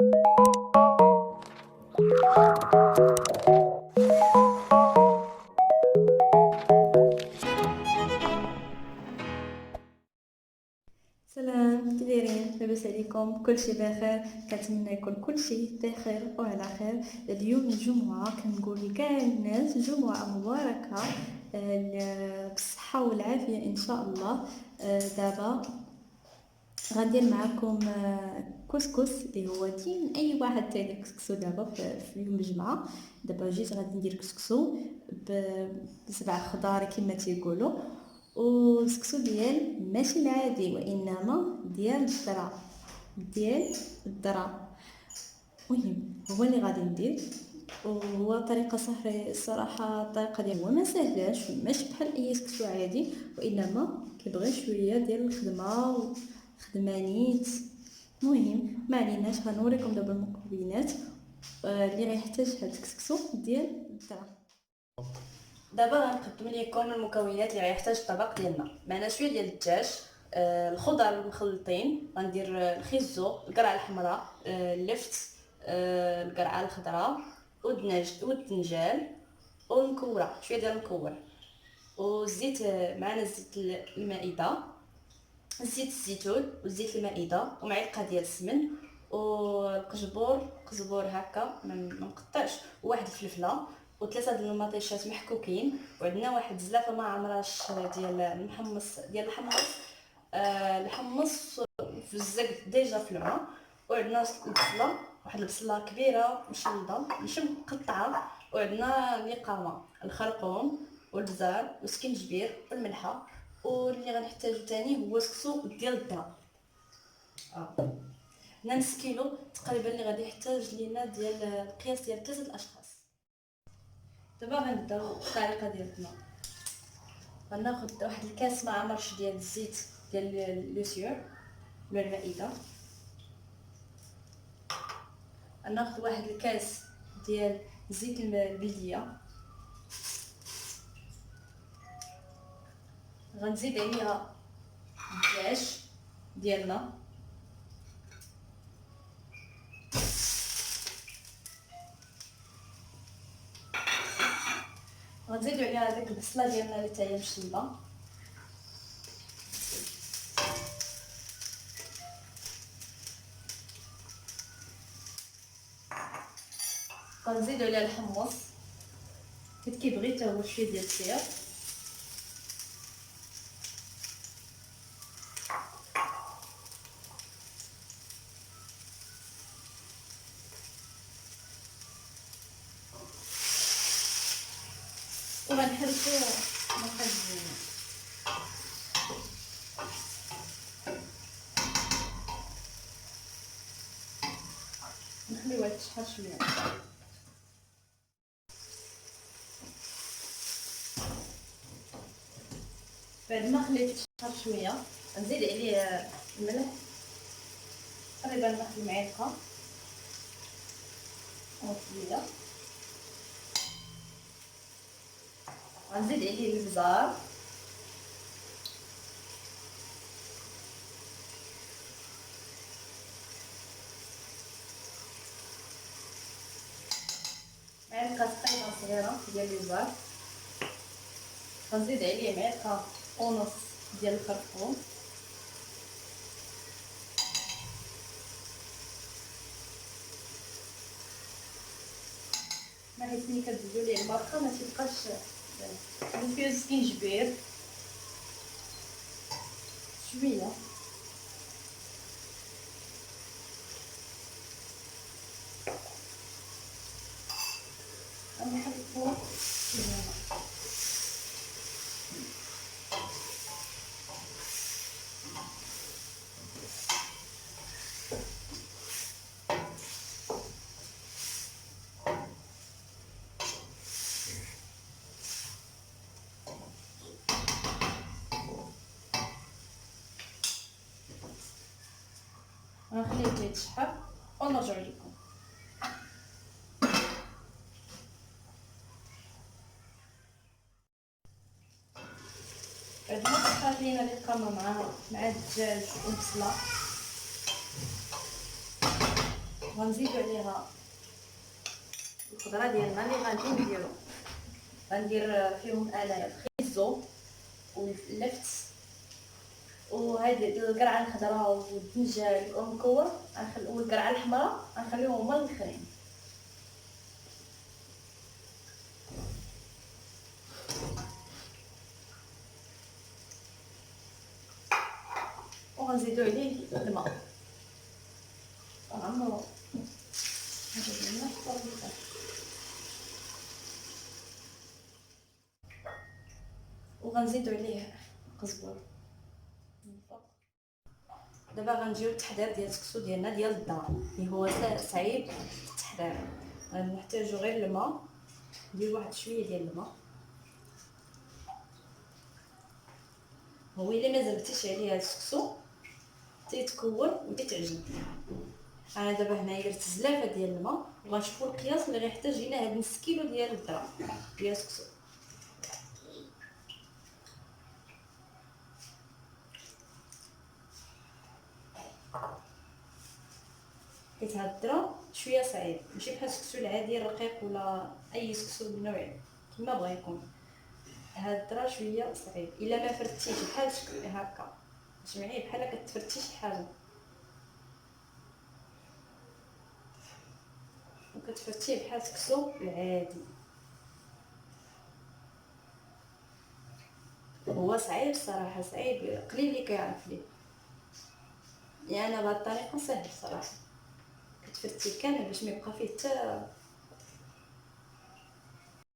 سلام، كي دايرين؟ لاباس عليكم؟ كلشي بخير؟ كنتمنى يكون كلشي بخير وعلى خير. اليوم الجمعة كنقول لكاع الناس جمعة مباركة، بالصحة والعافية ان شاء الله. دابا غندير معكم كسكس اللي هو دين اي واحد تاني كسكسو. دابا في يوم الجمعة دابا جيت غادي ندير كسكسو بسبع خضار كما تيقولوا، وسكسو ديال ماشي العادي وانما ديال الذرة، ديال الذرة. مهم هو اللي غادي ندير، وهو طريقه صحية الصراحه. الطريقه ديال هو ما سهلاش، ماشي بحال اي سكسو عادي، وانما كيبغي شويه ديال الخدمه وخدمه نيت. مهم ما عليناش، غنوريكم دابا المكونات اللي غيحتاج هاد الكسكسو ديال الذره. دابا غنقدم لكم المكونات اللي غيحتاج الطبق ديالنا. معنا شويه ديال الدجاج، الخضر المخلطين، غندير الخيزو، القرعه الحمراء، اللفت، القرعه الخضراء، والدنجال، والمكوره، شويه ديال المكور، والزيت. معنا زيت المائده، زيت الزيتون وزيت المائده، ومعلقه ديال السمن، قزبور هكا ما مقطعش، وواحد الفلفله، وثلاثه ديال المطيشات محكوكين، وعندنا واحد الزلافه ما عمراش ديال الحمص في الزقد ديجا في الماء، وعندنا البصله، واحد البصله كبيره مشلضه ماشي مقطعه، وعندنا اليقامه، الخرقوم، والبزار، والسكينجبير، والملحه. واللي غنحتاجو تاني هو سكسو ديال الذره. هنا نص كيلو تقريبا اللي غادي يحتاج لينا ديال القياس ديال 3 الاشخاص. دابا غنبداو الطريقه ديالنا. غناخد واحد الكاس ما عمرش ديال الزيت ديال لوسيور ولا المائده، غناخد واحد الكاس ديال زيت البلديه، غنزيد عليها الدجاج ديالنا، غنزيدو عليها ديك البصله ديالنا اللي حتى هي مشلبه، غنزيدو عليها الحمص كيف كيبغي حتى هو شويه ديال السير، وغنحركو مقادير. نخليوها تشحر شويه. بعد ما خليت تشحر شويه نزيد عليه الملح، تقريبا واحد المعلقه وشويه، غنزيد عليه البزار، معلقه تقريبا صغيره ديال البزار، غنزيد عليه معلقه ونص ديال الخرقوم، حيت ملي كتزيدو ليه المرقه ما تيبقاش. نزيد فيه السكينجبير شويه، غنحركو غنخليه يتشحر ونرجعو لكم. بعد ما تشحرات لينا اليقامه مع الدجاج والبصله، غنزيدو عليها الخضره ديالنا اللي غادي نديرو. غندير فيهم انايا الخيزو واللفت وهاد القرعه الخضراء والدنجال والمكور والقرعه الحمراء غنخليهم هما الاخرين. وغنزيدو عليه الماء ونعمرو هذا ديالنا في الطريقه. وغنزيدو عليه القزبر من الفوق. دابا غنجيو للتحضير ديال السكسو ديالنا ديال الدار اللي هو صعيب التحضير. غنحتاجو غير الماء، ندير واحد شويه ديال الماء. هو الا ما زربتيش عليه السكسو تيتكون وتتعجن. انا دابا هنايا درت زلافه ديال الماء وغنشوفوا القياس اللي غيحتاج لينا هاد نص كيلو ديال الذره ديال السكسو. حيت هاد الذره شويه صعيب، ماشي بحال السكسو العادي الرقيق ولا اي سكسو بنوع كما بغا يكون. هاد الذره شويه صعيب الا ما فردتيش بحال هكا، تجمعيه بحال كتفرتي شي حاجه وكتفرتيه بحال السكسو العادي. هو صعيب الصراحه، صعيب قليل اللي كيعرف ليه. يعني انا بهاد الطريقه سهل صراحه، كتفرتيه كامل باش ما يبقى فيه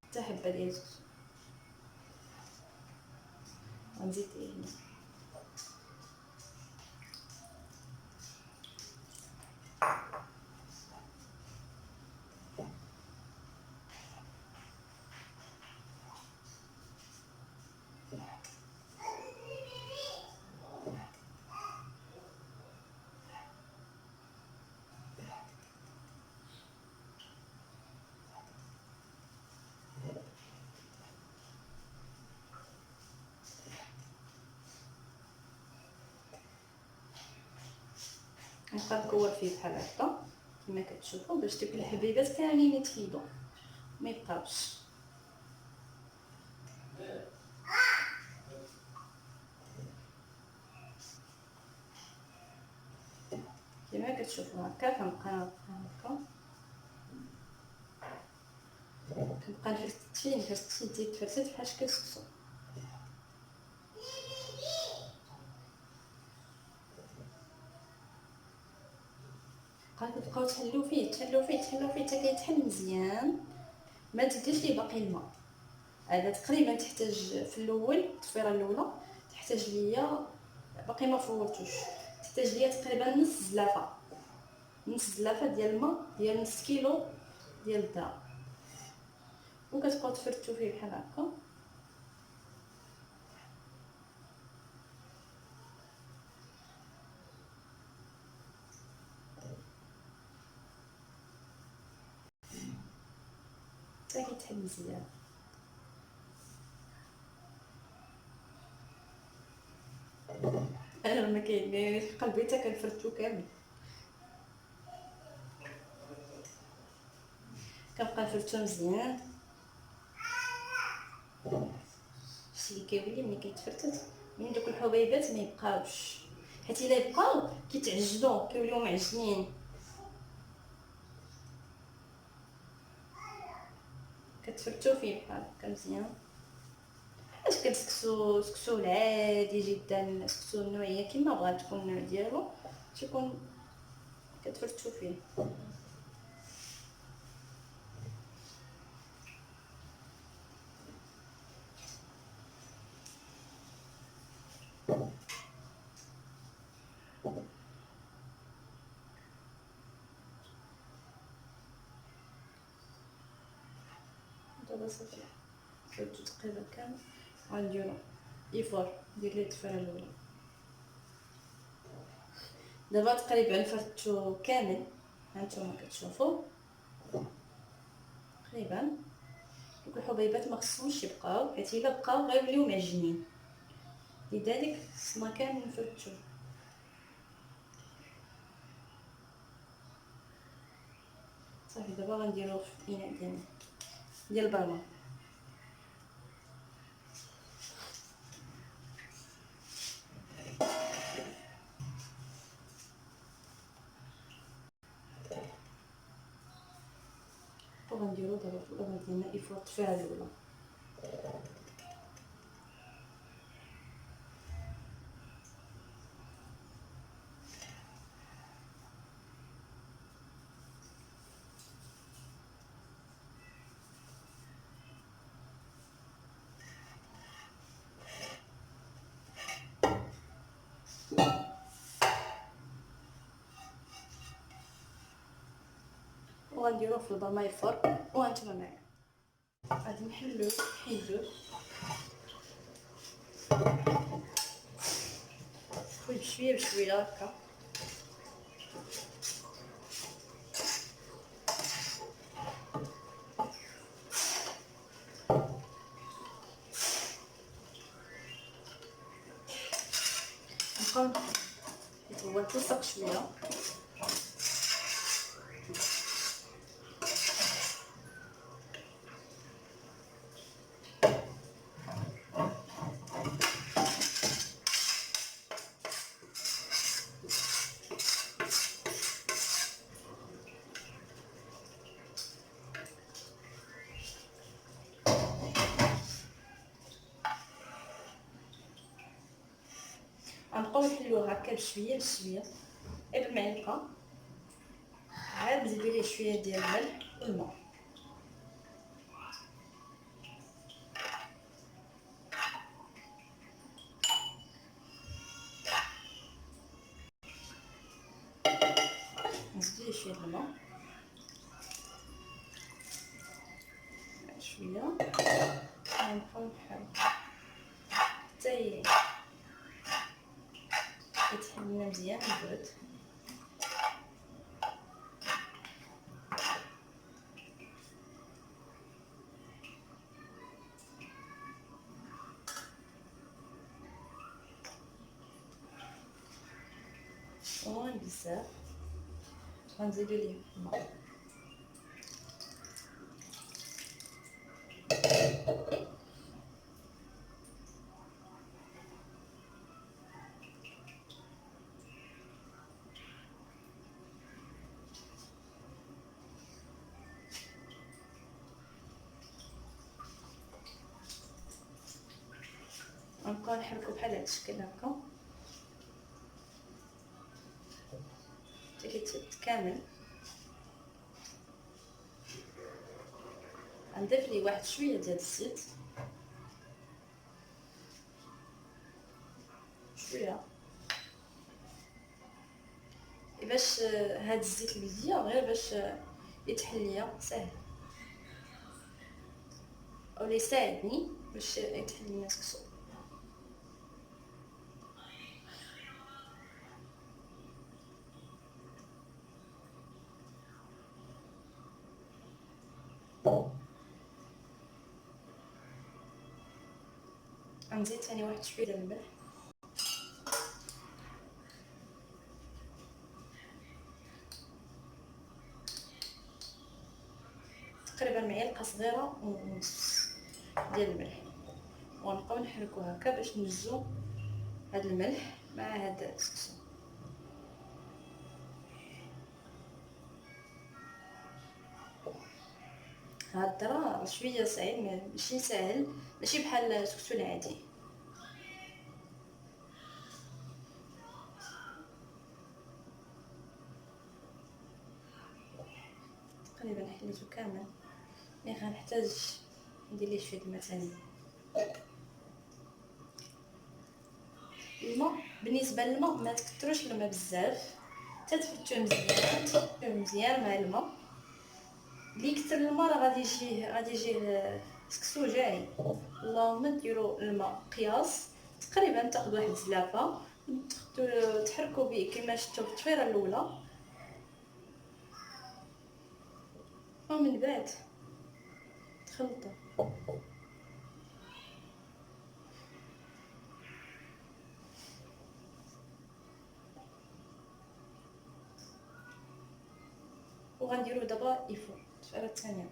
حتى حبه ديال السكسو. غنزيد هنا نبقى نكور فيه بحال هكا كما كتشوفوا باش دوك الحبيبات كاملين يتفيدوا ما يبقاوش. كما كتشوفوا هكا كنبقى نفرتي تفرتات بحال شكل السكسو. كتبقاو تحلو فيه حتى كيتحل مزيان. ما تزيديش ليه باقي الماء. هذا تقريبا تحتاج في الاول الطفيره الاولى تحتاج ليا باقي ما فورتوش، تحتاج ليا تقريبا نص زلافه ديال الماء ديال نص كيلو ديال الذره. وكتبقاو تفرتو فيه بحال هكا حتى كيتحل مزيان. انا ما كاين في قلبي حتى كنفرتو كامل، كنبقى نفرتو مزيان. شتي كيولي ملي كيتفرتت من دوك الحبيبات ما يبقاوش، حيت الا يبقاو كيتعجنوا كيوليو معجنين. كتفرتو فيه بحال هكا مزيان باش سكسو العادي جدا، سكسو النوعيه كما بغات تكون النوع ديالو تكون كتفرتو فيه. دابا صافي فرتو تقريبا كامل، غنديرو ايفور ندير ليه التفاره الاولى. دابا تقريبا فرتو كامل، هانتوما كتشوفوا تقريبا دوك الحبيبات ما خصهمش يبقاو، حيت الا بقاو غيوليو معجنين، لذلك خصنا كامل نفرتو. صافي دابا غنديروه في الاناء ديال البرمه. وغنديرو دابا في الابيض ديالنا يفور التفاهه الاولى. وغنديروه في البرمه يفور وغنتبع معايا. غادي نحيدوه بشويه بشويه هكا. نبقاو هو تلصق شويه. غنبقاو نحلوه هكا بشويه غير بمعلقه، عاد نزيدو ليه شويه ديال الملح والماء. نزيدو ليه شويه الماء شويه، غنبقاو نحاولو حتى يتحل لنا مزيان يبرد. صوان بزاف غنزيدو ليه الماء. غنبقاو نحركو بحال هاد الشكل هكا حتى كيتسد كامل. غنضيف ليه واحد شويه ديال الزيت، شويه باش هاد الزيت البلديه غير باش يتحل ليا ساهل، او لي يساعدني باش يتحل لنا السكسو. غنزيد ثاني واحد شويه ديال الملح، تقريبا معلقه صغيره ونص ديال الملح. وغنبقاو نحركو هكا باش نجزو هاد الملح مع هاد السكسو. هاد الدرا شويه صعيب ماشي ساهل، ماشي بحال السكسو العادي. تقريبا حليتو كامل، مي غنحتاج ندير ليه شويه الماء ثاني. الماء بالنسبه للماء ما تكثروش الماء بزاف، تتفتوه مزيان مع الماء. اللي يكثر الماء راه غادي يجيه السكسو جاي. اللهم ديروا الماء قياس، تقريبا تاخذ واحد زلافه تحركوا به كما شفتوا في التفيره الاولى، ومن بعد تخلطوا. وغنديرو دابا يفور التفاره الثانيه.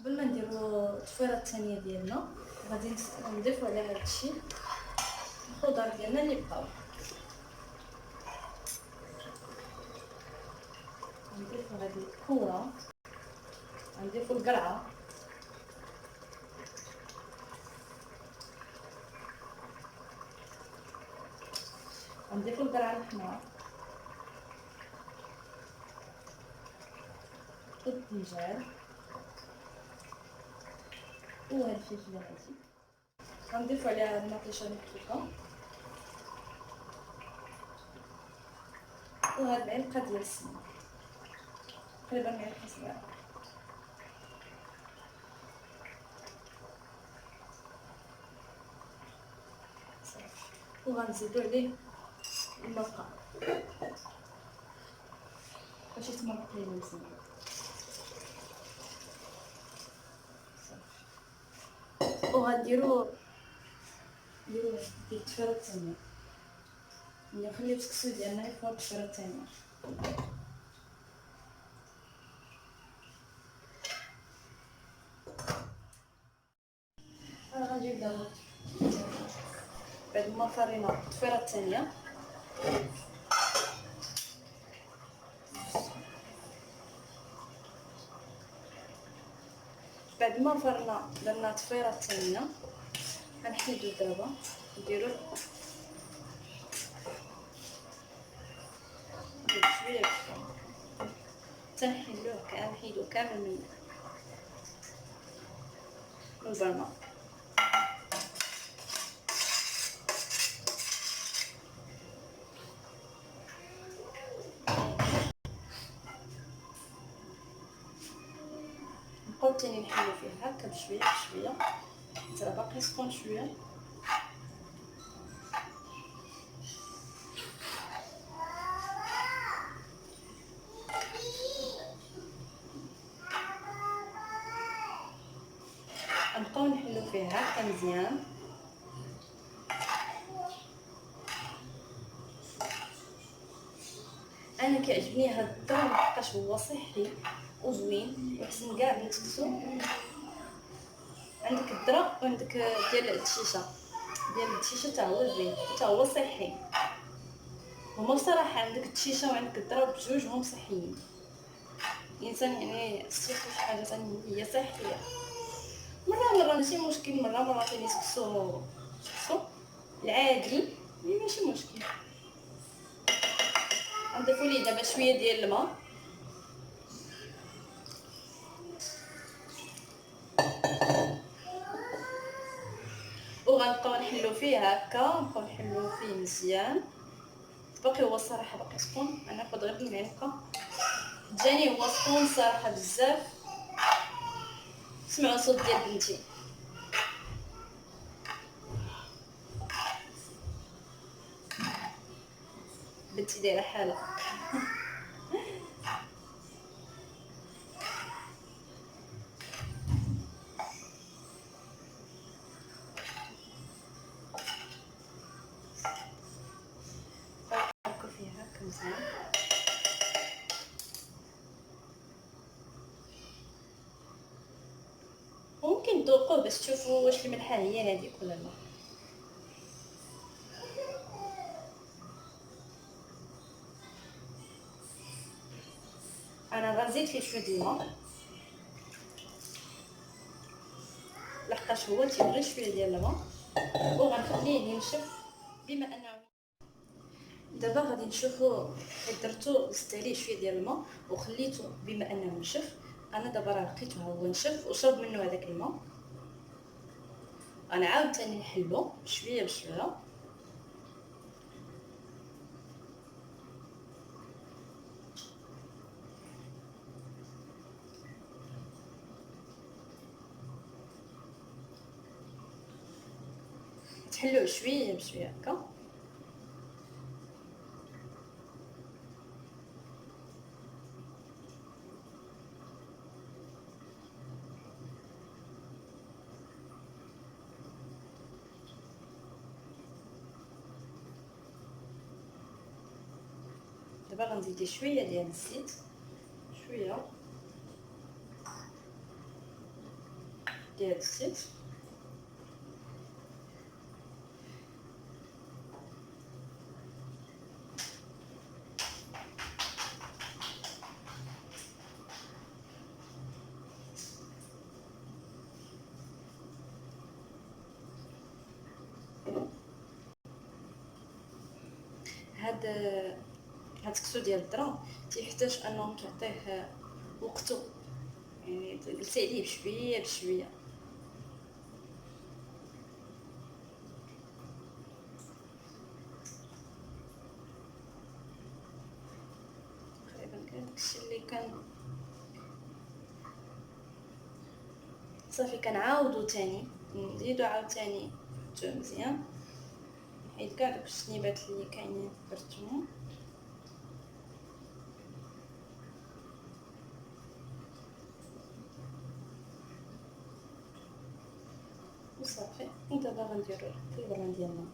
قبل ما نديرو التفويره الثانيه ديالنا غادي نضيفو على هذا الشيء الخضر ديالنا اللي بقاو. نضيفو هذه الكوره، نضيفو القرعه، نضيفو القرعه الحمراء والدجاج وهاد الفلفل العادي. غنضيفو عليها المطيشه المكتوكه وهاد معلقه ديال السمنه، تقريبا معلقه صغيره. وغنزيدو عليه المرقه باش يتمرق لينا مزيان. وغنديرو ديك التفاره الثانيه، نخليو التكسو ديالنا يفوت التفاره الثانيه. انا غنجيب دابا بعد ما فرينا التفاره الثانيه بعد ما فرنا درنا التفيره الثانيه غنحيدو دابا نديرو شويه تنحيدوه كنحيدو كامل من البرمه. نبقاو تاني نحلو فيه هكا بشويه بشويه حتى باقي سخون شويه. نبقاو نحلو فيه هكا مزيان. انا كيعجبني هاد الطرا لحقاش هو صحي وزوين وحسن كاع من التكسو. عندك الذره وعندك ديال الدشيشه حتى هو زوين حتى هو صحي. هما بصراحه عندك الدشيشه وعندك الذره بجوج هما صحيين. الانسان يعني خصو ياكل شي حاجه ثاني هي صحيه. مره ماشي مشكل، مره ثاني التكسو العادي ماشي مشكل. نضيفو ليه دابا شويه ديال الماء وغنبقاو نحلو فيه هكا، نبقاو نحلو فيه مزيان. باقي هو الصراحه باقي سخون، انا ناخذ غير المعلقه جاني هو سخون الصراحه بزاف. سمعوا الصوت ديال بنتي. بنتي دايره حاله. نحركو فيه هكا مزيان. ممكن تذوقوه باش تشوفوا واش الملحه هي هذيك ولا لا. انا غنزيد فيه شويه ديال الماء لحقاش هو تيبغي شويه ديال الماء، وغنخليه ينشف. بما انه دابا غادي نشوفوا درتو زدت عليه شويه ديال الماء وخليته بما انه نشف. انا دابا راه لقيته هو نشف وشرب منه هذاك الماء. انا عاوتاني نحلو شويه بشويه. تحلوه شويه بشويه هكا. دابا غنزيد شويه ديال الزيت، شويه ديال الزيت. هاد الكسو ديال الدرا تيحتاج انه تعطيه وقته، يعني تجلسي عليه بشويه بشويه. تقريبا كان داكشي اللي كان صافي. كنعاودو تاني نزيدو عاوتاني نحطوه مزيان، نحيد كاع دوك الشنيبات اللي كاينين درتهم وصافي. ودابا غنديرو في البران ديالنا.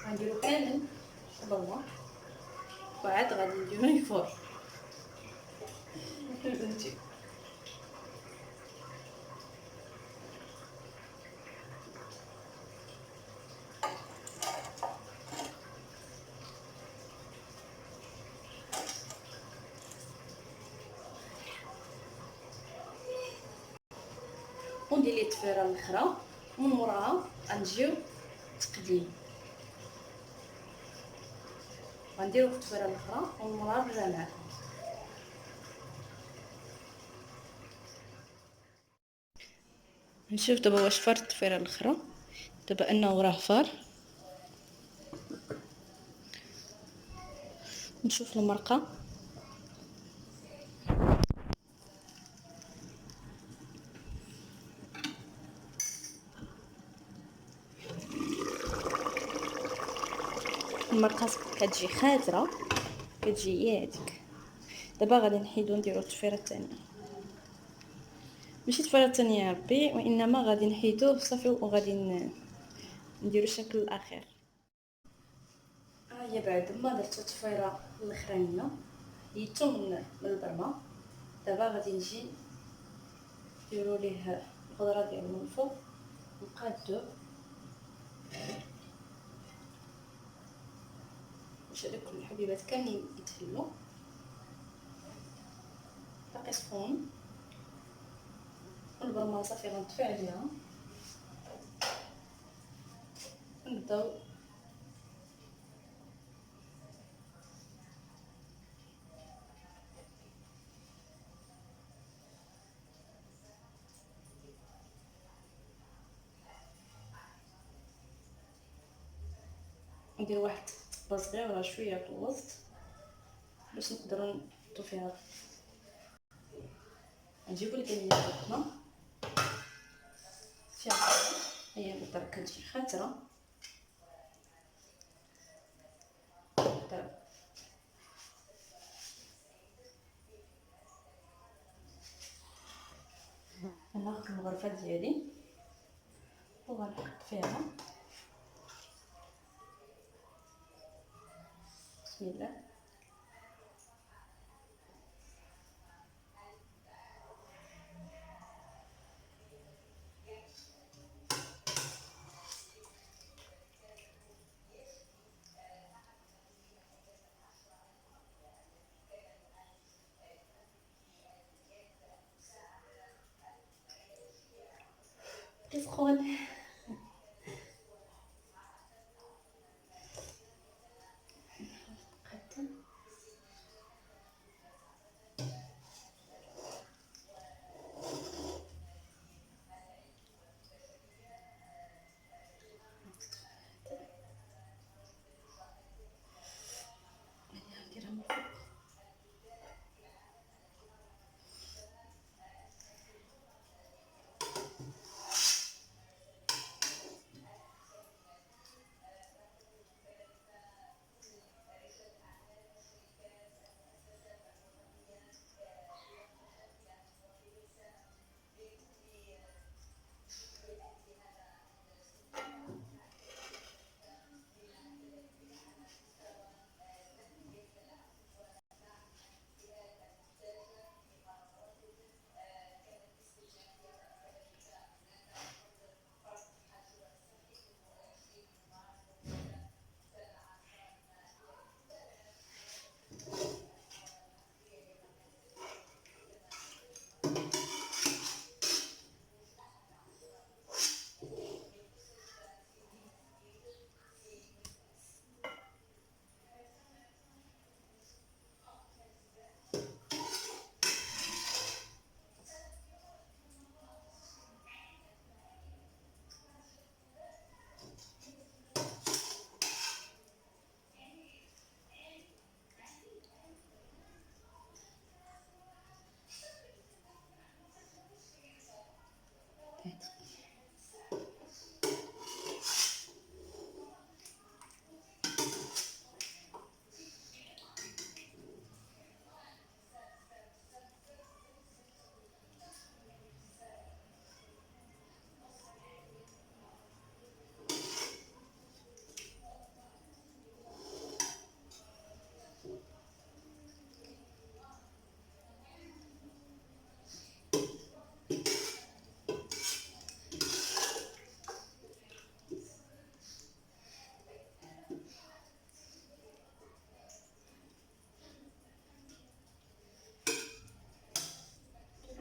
غنديرو كامل برا وعاد غادي نديرو الفور. فهمتي؟ وندير ليه التفيره الاخرى ومن موراها غنجيو تقديم. غنديرو في التفيره الاخرى ومن موراها نرجع معكم. نشوف دابا واش فار التفيره الاخرى. دابا انه راه فار. نشوف المرقه. المرقه كتجي خاتره، كتجي هي هذيك. دابا غادي نحيدو نديرو التفيره الثانيه، ماشي التفيره الثانيه يا ربي، وانما غادي نحيدوه صافي وغادي نديرو الشكل الاخير. هي بعد ما درت التفيره الاخرانيه ديتو من البرمه. دابا غادي نجي نديرو ليه الخضره ديالو من الفوق، نقادو باش هادوك الحبيبات كاملين يتفلو. باقي سخون والبرمه صافي غنطفي عليها ونبداو ندير واحد الطبه صغيره شويه في الوسط باش نقدروا نحطو فيها. نجيبو الكميه ديالنا فيها هي الدرك كتجي خاتره. غناخد الغرفه ديالي وغنحط فيها بسم الله. سخون.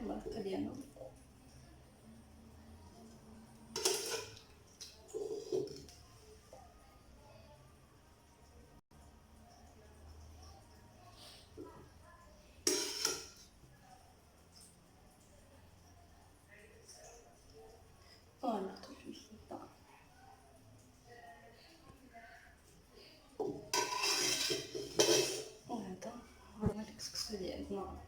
الورقه ديالنا ونحطو في الخلطه. وهذا هو الكسكسو ديالنا.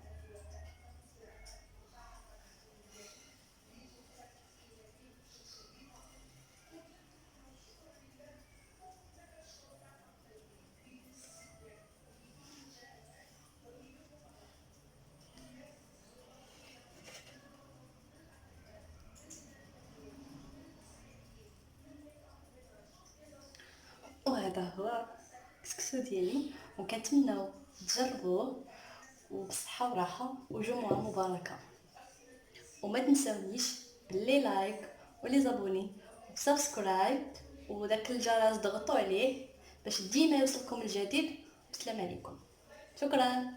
وهذا هو الكسكسو ديالي، وكنتمناو تجربوه وبصحه وراحه وجمعه مباركه. وما تنساونيش باللي لايك ولي زابوني وسبسكرايب وداك الجرس ضغطوا عليه باش ديما يوصلكم الجديد. السلام عليكم، شكرا.